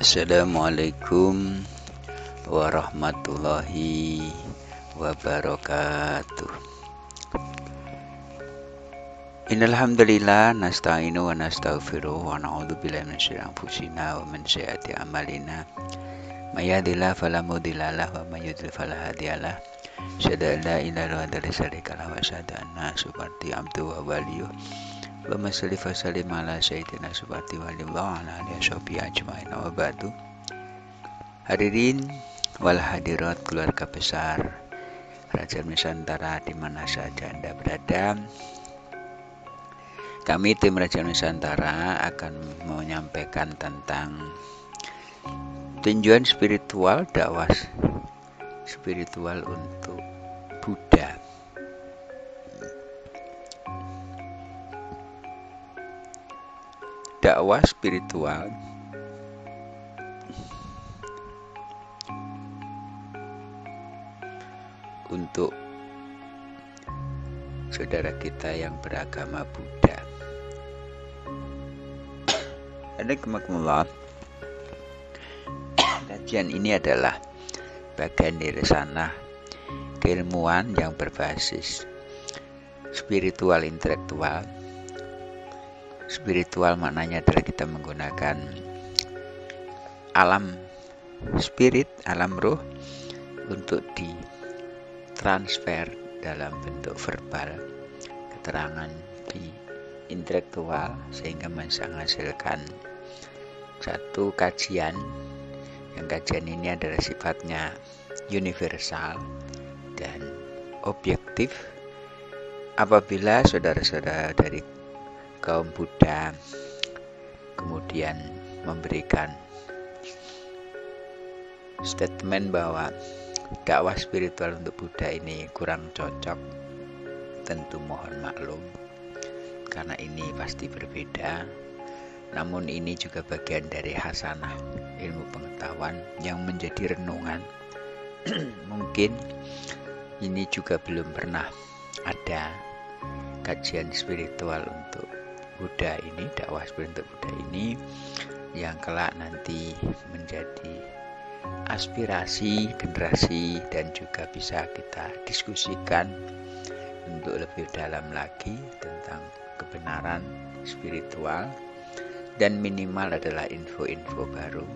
Assalamualaikum warahmatullahi wabarakatuh. Innal hamdalillah nasta'inu wa nastaghfiruh wa na'udzu billahi min syururi anfusina wa min sayyiati a'malina. May yahdihillahu fala mudilla lahu wa may yudlil fala hadiyalah. Asyhadu an la ilaha illallah wa syarika lahu wa asyhadu anna subhanahu abduhu wa waliyuh. Allahumma shalli wa sallim ala sayyidina subhanahu wa ala alihi washabihi ajmain wa ba'du. Hadirin wal hadirat keluarga besar Raja Nusantara di mana saja Anda berada. Kami tim Raja Nusantara akan menyampaikan tentang tinjauan spiritual, dakwah spiritual untuk Buddha. Dakwah spiritual untuk saudara kita yang beragama Buddha. Assalamualaikum. Kajian ini adalah bagian dari sana keilmuan yang berbasis spiritual intelektual. Spiritual maknanya adalah kita menggunakan alam spirit, alam roh untuk ditransfer dalam bentuk verbal, keterangan di intelektual sehingga menghasilkan satu kajian. Yang kajian ini adalah sifatnya universal dan objektif apabila saudara-saudara dari kaum Buddha kemudian memberikan statement bahwa dakwah spiritual untuk Buddha ini kurang cocok, tentu mohon maklum karena ini pasti berbeda. Namun ini juga bagian dari hasanah ilmu pengetahuan yang menjadi renungan. Mungkin ini juga belum pernah ada kajian spiritual untuk Buddha ini, dakwah spiritual untuk Buddha ini yang kelak nanti menjadi aspirasi generasi dan juga bisa kita diskusikan untuk lebih dalam lagi tentang kebenaran spiritual, dan minimal adalah info-info baru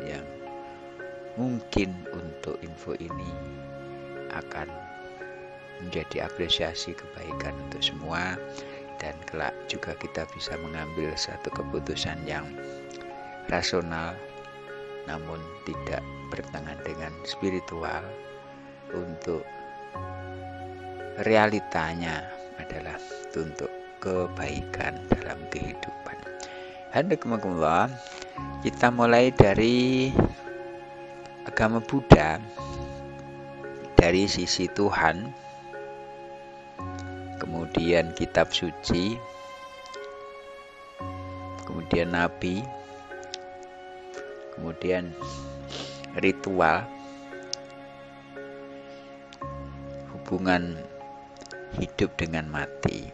yang mungkin untuk info ini akan menjadi apresiasi kebaikan untuk semua, dan kelak juga kita bisa mengambil satu keputusan yang rasional namun tidak bertentangan dengan spiritual untuk realitanya adalah untuk kebaikan dalam kehidupan. Alhamdulillah, kita mulai dari agama Buddha dari sisi Tuhan, kemudian kitab suci, kemudian nabi, kemudian ritual, hubungan hidup dengan mati.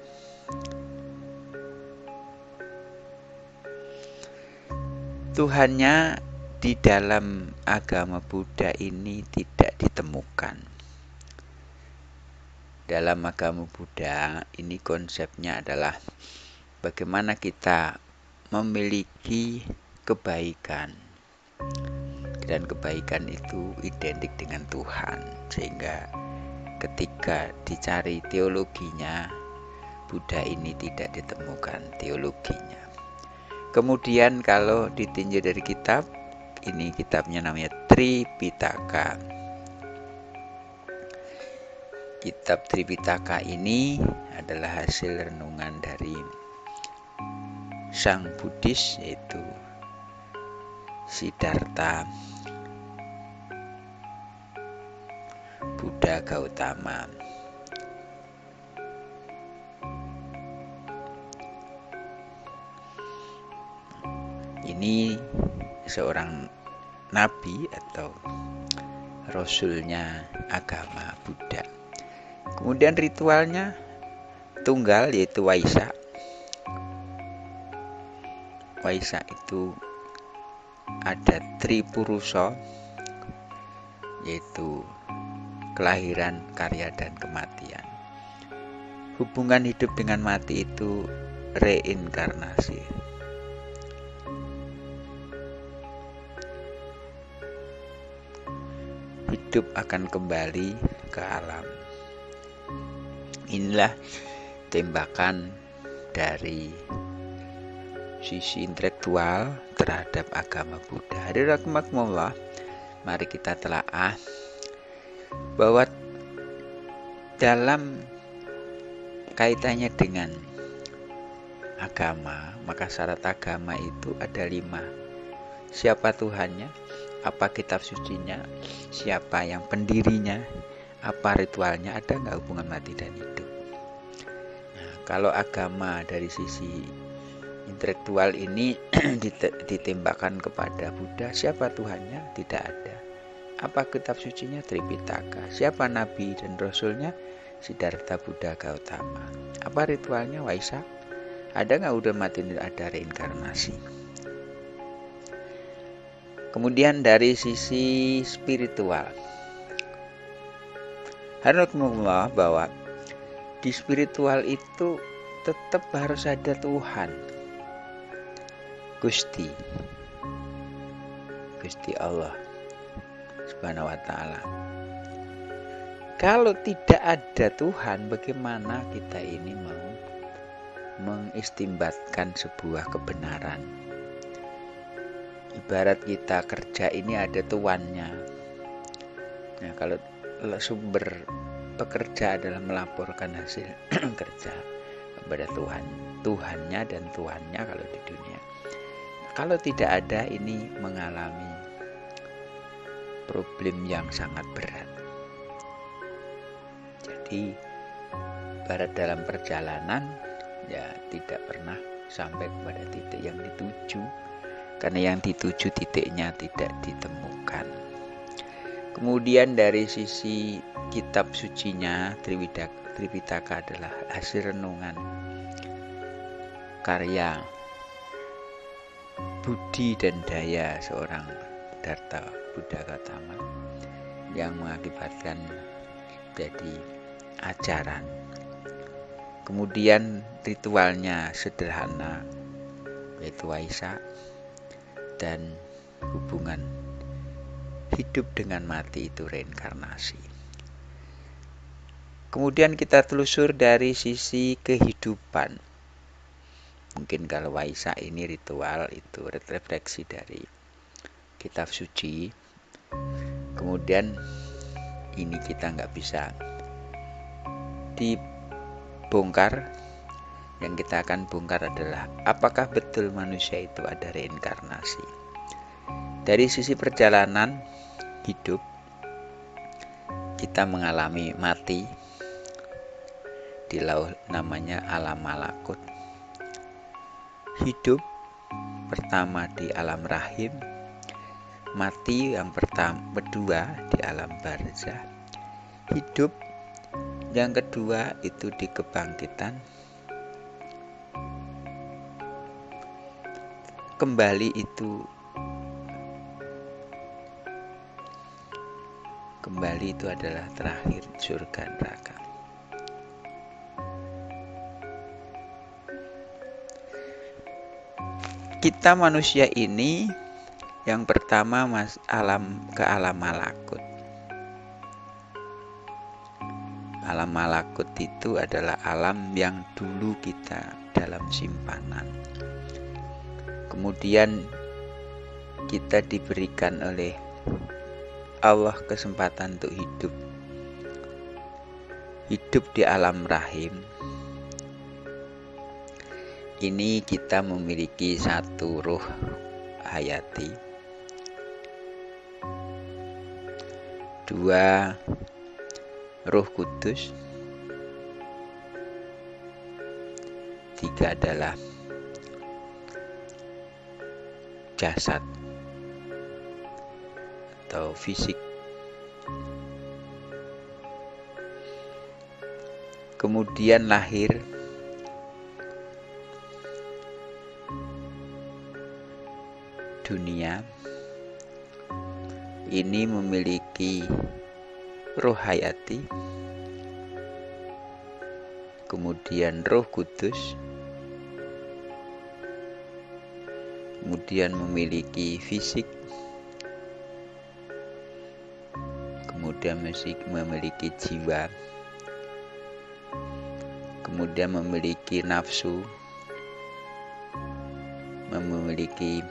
Tuhannya di dalam agama Buddha ini tidak ditemukan. Dalam agama Buddha ini konsepnya adalah bagaimana kita memiliki kebaikan, dan kebaikan itu identik dengan Tuhan, sehingga ketika dicari teologinya Buddha ini tidak ditemukan teologinya. Kemudian kalau ditinjau dari kitab ini, kitabnya namanya Tripitaka. Kitab Tripitaka ini adalah hasil renungan dari sang Buddhis yaitu Siddhartha Buddha Gautama. Ini seorang nabi atau rasulnya agama Buddha. Kemudian ritualnya tunggal yaitu Waisak. Waisak itu ada Tripurusa, yaitu kelahiran, karya, dan kematian. Hubungan hidup dengan mati itu reinkarnasi. Hidup akan kembali ke alam. Inilah tembakan dari sisi intelektual terhadap agama Buddha. Hadirin rahimakumullah, mari kita telaah bahwa dalam kaitannya dengan agama, maka syarat agama itu ada 5. Siapa Tuhannya, apa kitab sucinya, siapa yang pendirinya, apa ritualnya, ada nggak hubungan mati dan hidup. Nah, kalau agama dari sisi intelektual ini ditembakkan kepada Buddha, siapa Tuhannya? Tidak ada. Apa kitab sucinya? Tripitaka. Siapa nabi dan rasulnya? Siddhartha Buddha Gautama. Apa ritualnya? Waisak. Ada nggak udah mati? Ada reinkarnasi. Kemudian dari sisi spiritual, harus mengenal bahwa di spiritual itu tetap harus ada Tuhan, Gusti Allah Subhanahu wa ta'ala. Kalau tidak ada Tuhan, bagaimana kita ini mau mengistimbatkan sebuah kebenaran? Ibarat kita kerja ini ada tuannya. Nah, kalau sumber pekerja adalah melaporkan hasil kerja kepada Tuhan, Tuhannya dan tuannya kalau di dunia. Kalau tidak ada, ini mengalami problem yang sangat berat. Jadi barat dalam perjalanan ya tidak pernah sampai kepada titik yang dituju, karena yang dituju titiknya tidak ditemukan. Kemudian dari sisi kitab sucinya, Tripitaka adalah hasil renungan karya budi dan daya seorang Siddhartha Buddha Gautama yang mengakibatkan jadi ajaran. Kemudian ritualnya sederhana, yaitu Waisak, dan hubungan hidup dengan mati itu reinkarnasi. Kemudian kita telusur dari sisi kehidupan. Mungkin kalau Waisak ini ritual, itu refleksi dari kitab suci. Kemudian ini kita nggak bisa dibongkar. Yang kita akan bongkar adalah apakah betul manusia itu ada reinkarnasi. Dari sisi perjalanan hidup, kita mengalami mati di laut namanya alam malakut. Hidup pertama di alam rahim, mati yang kedua di alam barzah. Hidup yang kedua itu di kebangkitan. Kembali itu adalah terakhir surga neraka. Kita manusia ini yang pertama ke alam malakut. Alam malakut itu adalah alam yang dulu kita dalam simpanan. Kemudian kita diberikan oleh Allah kesempatan untuk hidup di alam rahim. Ini kita memiliki satu ruh hayati, 2 Ruh Kudus, 3 adalah jasad atau fisik. Kemudian lahir dunia ini memiliki roh hayati, kemudian Roh Kudus, kemudian memiliki fisik, kemudian memiliki jiwa, kemudian memiliki nafsu, memiliki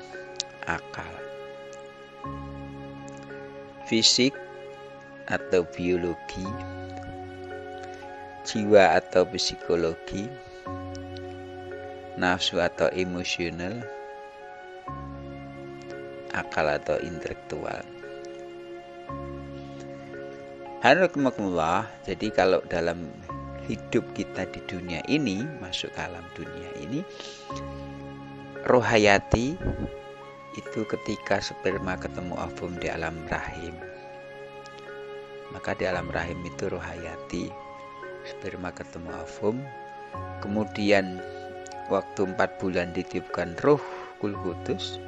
akal. Fisik atau biologi, jiwa atau psikologi, nafsu atau emosional, akal atau intelektual. Hanakumullah. Jadi kalau dalam hidup kita di dunia ini, masuk ke alam dunia ini, roh hayati itu ketika sperma ketemu ovum di alam rahim. Maka di alam rahim itu roh hayati, sperma ketemu ovum, kemudian waktu 4 bulan ditiupkan Roh Kudus,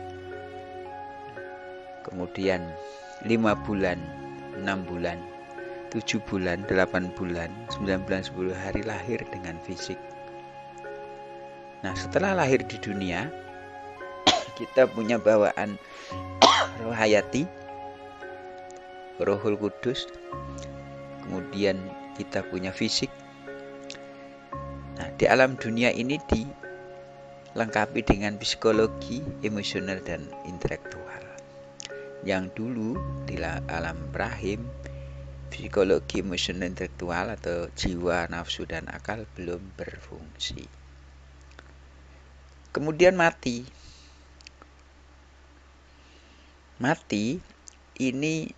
kemudian 5 bulan, 6 bulan, 7 bulan, 8 bulan, 9 bulan, 10 hari lahir dengan fisik. Nah, setelah lahir di dunia, kita punya bawaan roh hayati, Rohul Kudus, kemudian kita punya fisik. Nah, di alam dunia ini dilengkapi dengan psikologi, emosional, dan intelektual. Yang dulu di alam rahim, psikologi, emosional, intelektual atau jiwa, nafsu, dan akal belum berfungsi. Kemudian mati. Mati ini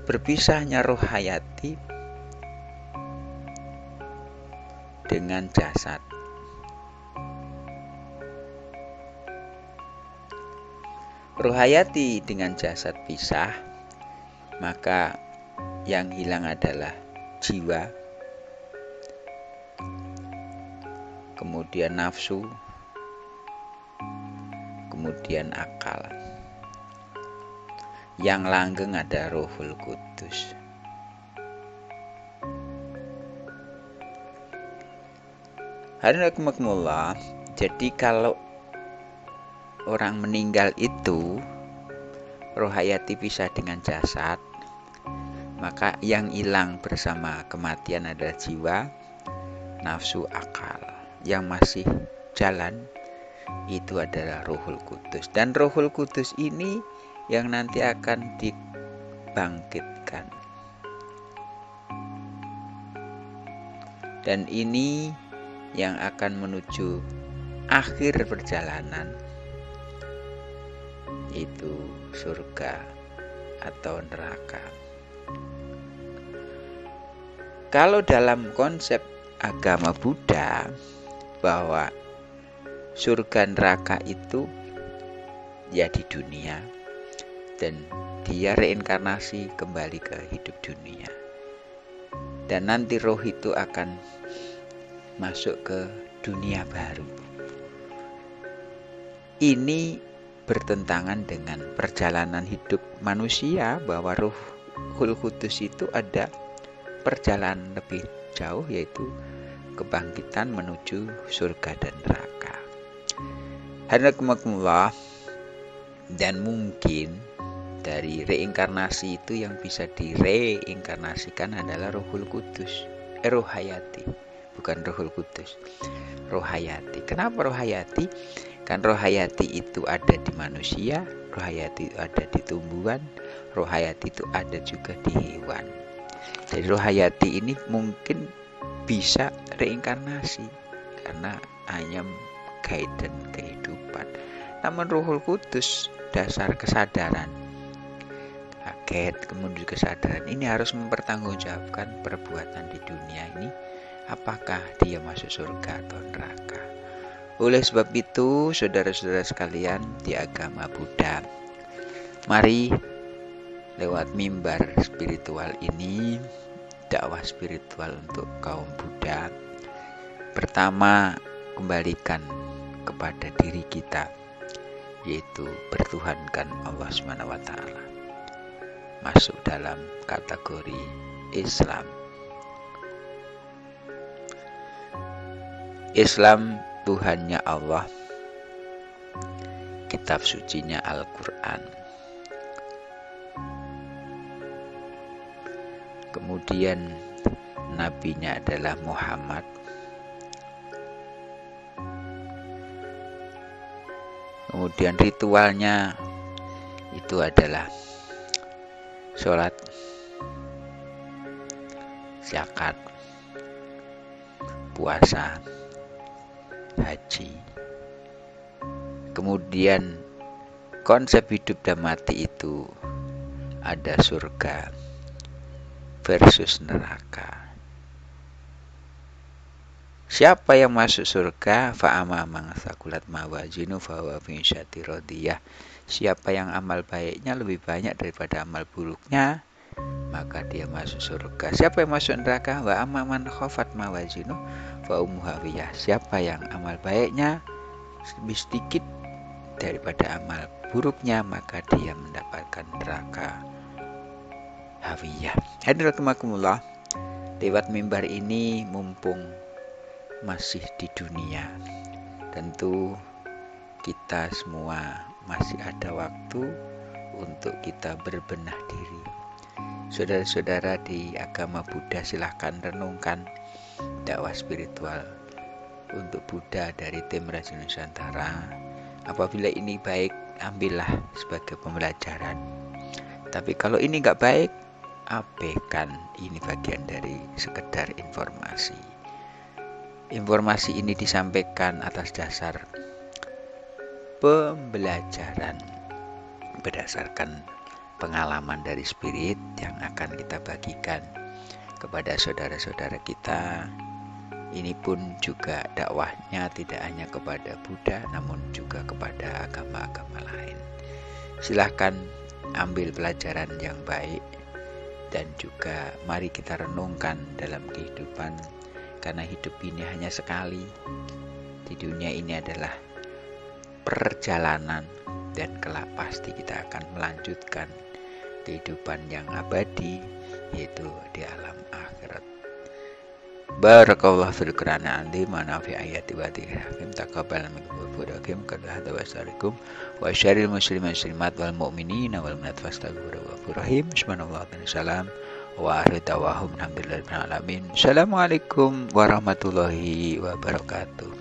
berpisahnya roh hayati dengan jasad. Roh hayati dengan jasad pisah, maka yang hilang adalah jiwa, kemudian nafsu, kemudian akal. Yang langgeng ada Rohul Kudus. Hanakumullah. Jadi kalau orang meninggal itu roh hayati pisah dengan jasad, maka yang hilang bersama kematian adalah jiwa, nafsu, akal. Yang masih jalan itu adalah Rohul Kudus. Dan Rohul Kudus ini yang nanti akan dibangkitkan. Dan ini yang akan menuju akhir perjalanan, yaitu surga atau neraka. Kalau dalam konsep agama Buddha, bahwa surga neraka itu ya di dunia, dan dia reinkarnasi kembali ke hidup dunia, dan nanti roh itu akan masuk ke dunia baru. Ini bertentangan dengan perjalanan hidup manusia, bahwa Rohul Kudus itu ada perjalanan lebih jauh, yaitu kebangkitan menuju surga dan neraka. Hanakumullah. Dan mungkin dari reinkarnasi itu yang bisa direinkarnasikan adalah Rohul Kudus, roh hayati, bukan Rohul Kudus, roh hayati. Kenapa roh hayati? Kan roh hayati itu ada di manusia, roh hayati itu ada di tumbuhan, roh hayati itu ada juga di hewan. Jadi roh hayati ini mungkin bisa reinkarnasi karena hanya guidance kehidupan. Namun Rohul Kudus, dasar kesadaran, kaget, kemudian kesadaran ini harus mempertanggungjawabkan perbuatan di dunia ini, apakah dia masuk surga atau neraka. Oleh sebab itu, saudara-saudara sekalian di agama Buddha, mari lewat mimbar spiritual ini, dakwah spiritual untuk kaum Buddha, pertama kembalikan kepada diri kita yaitu bertuhankan Allah Subhanahu wa taala. Masuk dalam kategori Islam. Islam Tuhannya Allah, kitab sucinya Al-Quran. Kemudian nabinya adalah Muhammad. Kemudian ritualnya itu adalah sholat, zakat, puasa, haji. Kemudian konsep hidup dan mati itu ada surga versus neraka. Siapa yang masuk surga? Fa'ama man thaqulat mawazinu fahuwa fi syati radiyah. Siapa yang amal baiknya lebih banyak daripada amal buruknya, maka dia masuk surga. Siapa yang masuk neraka? Wa amma man khafat mawazinu fa ummuhu hawiyah. Siapa yang amal baiknya lebih sedikit daripada amal buruknya, maka dia mendapatkan neraka hawiyah. Hadirin rahimakumullah, lewat mimbar ini mumpung masih di dunia, tentu kita semua masih ada waktu untuk kita berbenah diri. Saudara-saudara di agama Buddha, silahkan renungkan dakwah spiritual untuk Buddha dari tim Raja Nusantara. Apabila ini baik, ambillah sebagai pembelajaran. Tapi kalau ini nggak baik, abaikan. Ini bagian dari sekedar informasi. Informasi ini disampaikan atas dasar pembelajaran berdasarkan pengalaman dari spirit yang akan kita bagikan kepada saudara-saudara kita. Ini pun juga dakwahnya tidak hanya kepada Buddha, namun juga kepada agama-agama lain. Silahkan ambil pelajaran yang baik, dan juga mari kita renungkan dalam kehidupan, karena hidup ini hanya sekali. Di dunia ini adalah perjalanan, dan kelak pasti kita akan melanjutkan kehidupan yang abadi, yaitu di alam akhirat. Barakallahu fil Qur'ani andi manafi ayati wa hakim taqabbal minkum wa hakim kadhada wassalamualaikum wa syaril muslimin muslimat wal mu'minina wal mu'minat fastaghfiru wa rahim. Bismillahirrahmanirrahim. Wa akhiru da'wahum alhamdulillahi rabbil alamin. Assalamualaikum warahmatullahi wabarakatuh.